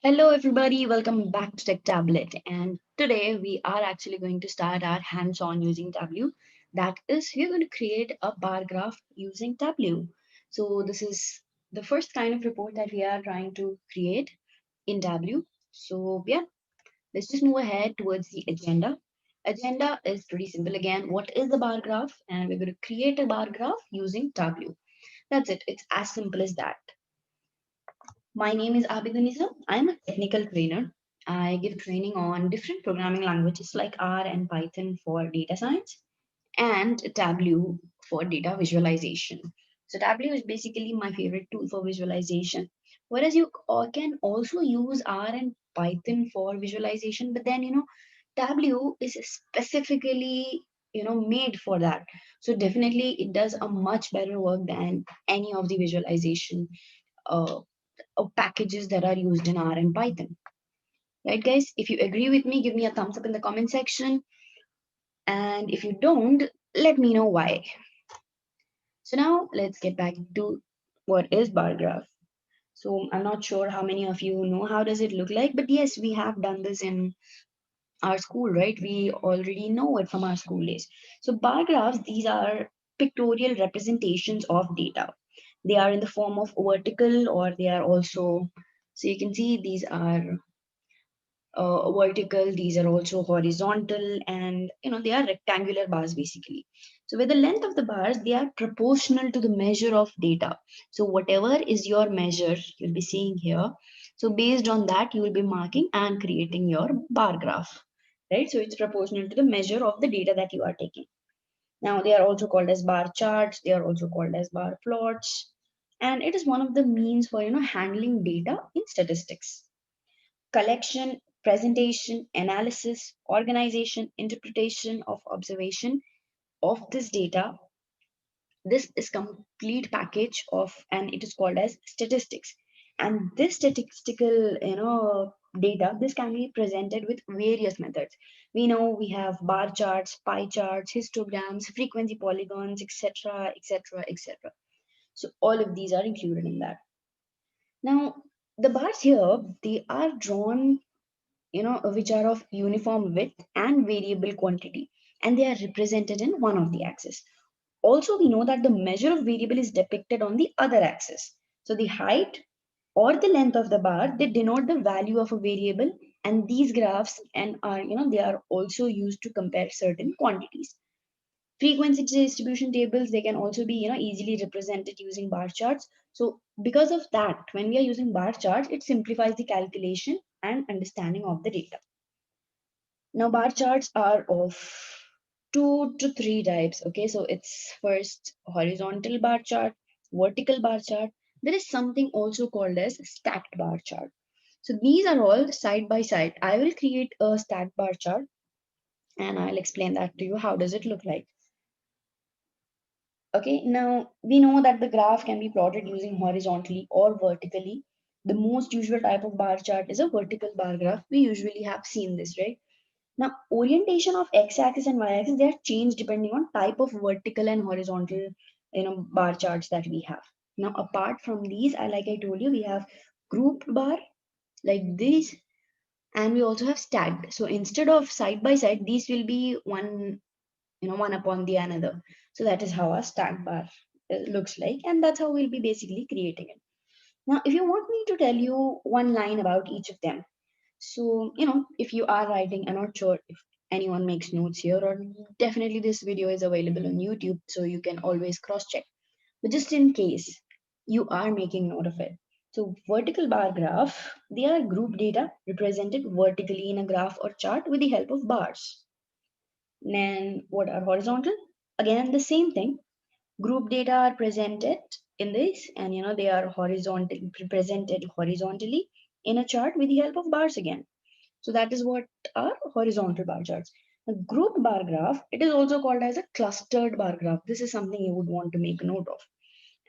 Hello, everybody. Welcome back to Tech Tablet. And today we are actually going to start our hands on using Tableau. That is, we're going to create a bar graph using Tableau. So, this is the first kind of report that we are trying to create in Tableau. So, yeah, let's just move ahead towards the agenda. Agenda is pretty simple again. What is the bar graph? And we're going to create a bar graph using Tableau. That's it. It's as simple as that. My name is Abidunisa. I'm a technical trainer. I give training on different programming languages like R and Python for data science and Tableau for data visualization. So Tableau is basically my favorite tool for visualization. Whereas you can also use R and Python for visualization, but then Tableau is specifically made for that. So definitely it does a much better work than any of the visualization uh, packages that are used in R and Python. Right, guys? If you agree with me, give me a thumbs up in the comment section. And if you don't, let me know why. So now let's get back to what is bar graph. So I'm not sure how many of you know how does it look like, but yes, we have done this in our school, right? We already know it from our school days. So bar graphs, these are pictorial representations of data. They are in the form of vertical or they are also, so you can see these are vertical, these are also horizontal, and they are rectangular bars basically. So with the length of the bars, they are proportional to the measure of data. So whatever is your measure you'll be seeing here, so based on that you will be marking and creating your bar graph, right? So it's proportional to the measure of the data that you are taking. Now they are also called as bar charts, they are also called as bar plots, and it is one of the means for handling data in statistics: collection, presentation, analysis, organization, interpretation of observation of this data. This is complete package of, and it is called as statistics. And this statistical, data, this can be presented with various methods. We know we have bar charts, pie charts, histograms, frequency polygons, etc., etc., etc. So all of these are included in that. Now, the bars here, they are drawn which are of uniform width and variable quantity, and they are represented in one of the axes. Also, we know that the measure of variable is depicted on the other axis. So the height or the length of the bar, they denote the value of a variable, and these graphs and are, they are also used to compare certain quantities. Frequency distribution tables, they can also be easily represented using bar charts. So because of that, when we are using bar charts, it simplifies the calculation and understanding of the data. Now, bar charts are of two to three types. Okay, so it's first horizontal bar chart, vertical bar chart. There is something also called as stacked bar chart. So these are all side by side. I will create a stacked bar chart and I'll explain that to you. How does it look like? Okay, now we know that the graph can be plotted using horizontally or vertically. The most usual type of bar chart is a vertical bar graph. We usually have seen this, right? Now, orientation of x-axis and y-axis, they are changed depending on type of vertical and horizontal, bar charts that we have. Now, apart from these, like I told you, we have grouped bar like this, and we also have stacked. So instead of side by side, these will be one, one upon the another. So that is how a stacked bar looks like, and that's how we'll be basically creating it. Now, if you want me to tell you one line about each of them, so, if you are writing, I'm not sure if anyone makes notes here, or definitely this video is available on YouTube, so you can always cross check. But just in case you are making note of it. So, vertical bar graph, they are group data represented vertically in a graph or chart with the help of bars. Then, what are horizontal? Again, the same thing. Group data are presented in this, and they are horizontal presented horizontally in a chart with the help of bars again. So that is what are horizontal bar charts. The group bar graph, it is also called as a clustered bar graph. This is something you would want to make a note of.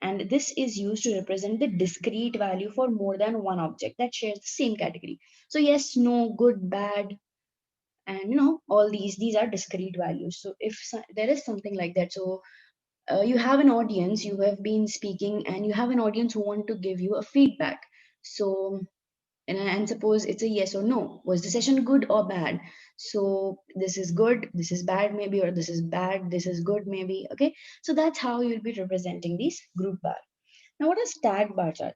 And this is used to represent the discrete value for more than one object that shares the same category. So yes, no, good, bad, and all these are discrete values. So if there is something like that, so you have an audience, you have been speaking, and you have an audience who want to give you a feedback. So and suppose it's a yes or no. Was the session good or bad? So this is good, this is bad maybe, or this is bad, this is good maybe. Okay, so that's how you'll be representing these group bar. Now what is stacked bar chart?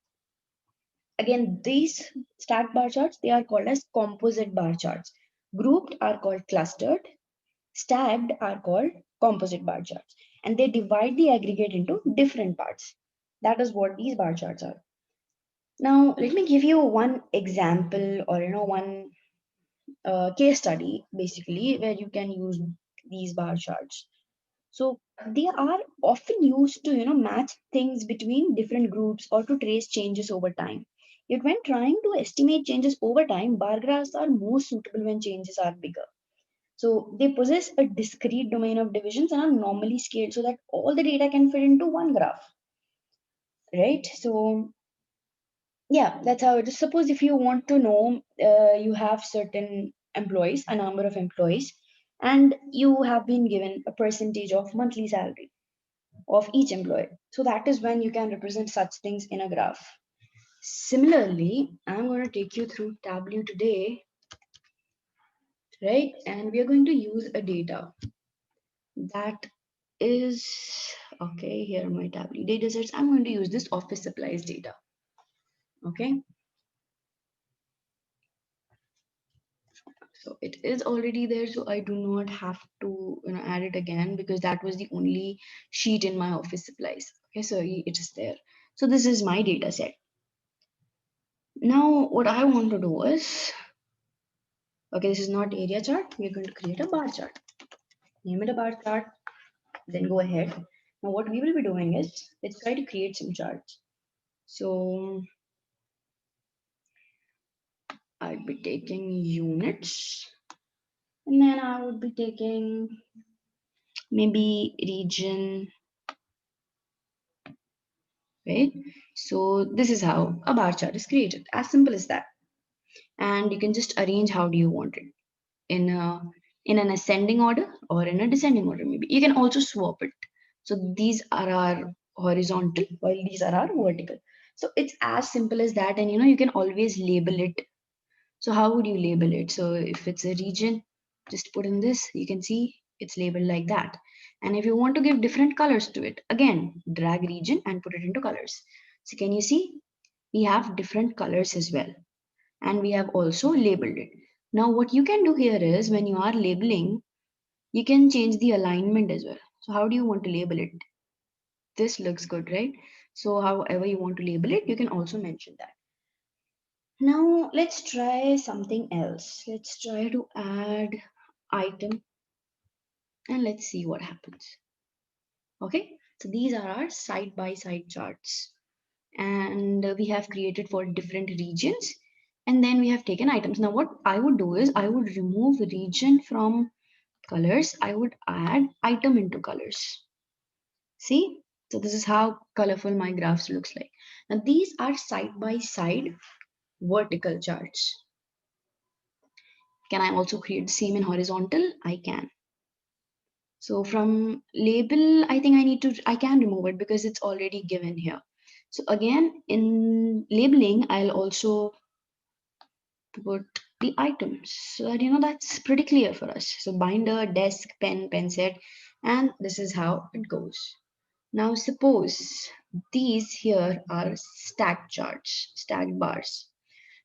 Again, these stacked bar charts, they are called as composite bar charts. Grouped are called clustered, stacked are called composite bar charts, and they divide the aggregate into different parts. That is what these bar charts are. Now let me give you one example, or one case study basically, where you can use these bar charts. So they are often used to match things between different groups or to trace changes over time. Yet when trying to estimate changes over time, bar graphs are more suitable when changes are bigger. So they possess a discrete domain of divisions and are normally scaled so that all the data can fit into one graph, right? So yeah, that's how it is. Suppose if you want to know, you have certain employees, a number of employees, and you have been given a percentage of monthly salary of each employee. So that is when you can represent such things in a graph. Similarly, I'm going to take you through Tableau today, right? And we are going to use a data that is, okay, here are my Tableau data sets. I'm going to use this office supplies data, okay? So it is already there, so I do not have to add it again, because that was the only sheet in my office supplies. Okay, so it is there. So this is my data set. Now what I want to do is, okay, this is not area chart. We're going to create a bar chart. Name it a bar chart, then go ahead. Now what we will be doing is, let's try to create some charts. So I'd be taking units, and then I would be taking maybe region, right? So this is how a bar chart is created, as simple as that. And you can just arrange how do you want it, in an ascending order or in a descending order. Maybe you can also swap it. So these are our horizontal while these are our vertical. So it's as simple as that, and you can always label it. So how would you label it? So if it's a region, just put in this, you can see it's labeled like that. And if you want to give different colors to it, again, drag region and put it into colors. So can you see? We have different colors as well. And we have also labeled it. Now what you can do here is, when you are labeling, you can change the alignment as well. So how do you want to label it? This looks good, right? So however you want to label it, you can also mention that. Now let's try something else. Let's try to add item, and let's see what happens. Okay, so these are our side by side charts, and we have created for different regions, and then we have taken items. Now what I would do is, I would remove region from colors, I would add item into colors. See, so this is how colorful my graphs looks like. Now these are side by side vertical charts. Can I also create the same in horizontal? I can. So from label, I think I can remove it because it's already given here. So again, in labeling, I'll also put the items so that that's pretty clear for us. So binder, desk, pen, pen set, and this is how it goes. Now suppose these here are stacked charts, stacked bars.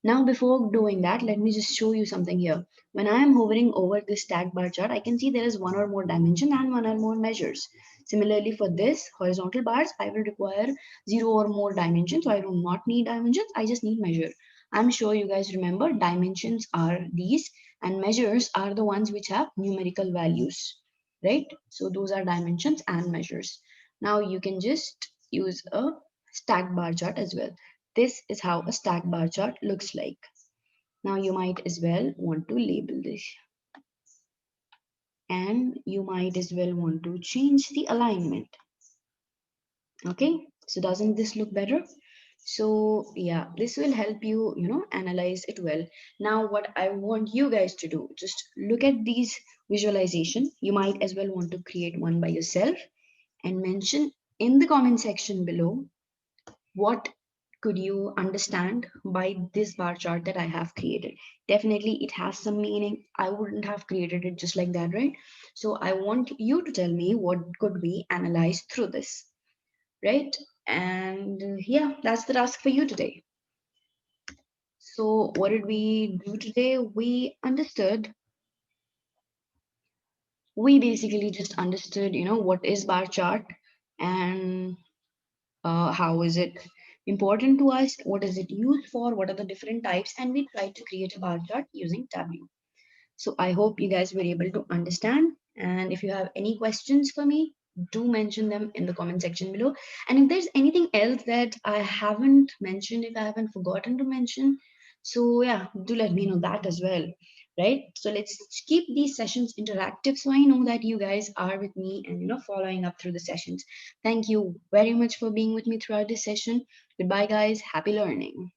Now before doing that, let me just show you something here. When I am hovering over this stacked bar chart, I can see there is one or more dimension and one or more measures. Similarly for this horizontal bars, I will require 0 or more dimensions. So I do not need dimensions, I just need measure. I'm sure you guys remember dimensions are these and measures are the ones which have numerical values, right? So those are dimensions and measures. Now you can just use a stacked bar chart as well. This is how a stacked bar chart looks like. Now you might as well want to label this, and you might as well want to change the alignment. Okay, so doesn't this look better? So yeah, this will help you, analyze it well. Now what I want you guys to do, just look at these visualization. You might as well want to create one by yourself and mention in the comment section below what could you understand by this bar chart that I have created? Definitely it has some meaning. I wouldn't have created it just like that, right? So I want you to tell me what could we analyze through this, right? And yeah, that's the task for you today. So what did we do today? We basically just understood, what is bar chart, and how is it important to us, what is it used for, what are the different types, and we tried to create a bar chart using Tableau. So I hope you guys were able to understand. And if you have any questions for me, do mention them in the comment section below. And if there's anything else that I haven't mentioned, if I haven't forgotten to mention, so yeah, do let me know that as well. Right? So let's keep these sessions interactive so I know that you guys are with me and following up through the sessions. Thank you very much for being with me throughout this session. Goodbye, guys. Happy learning.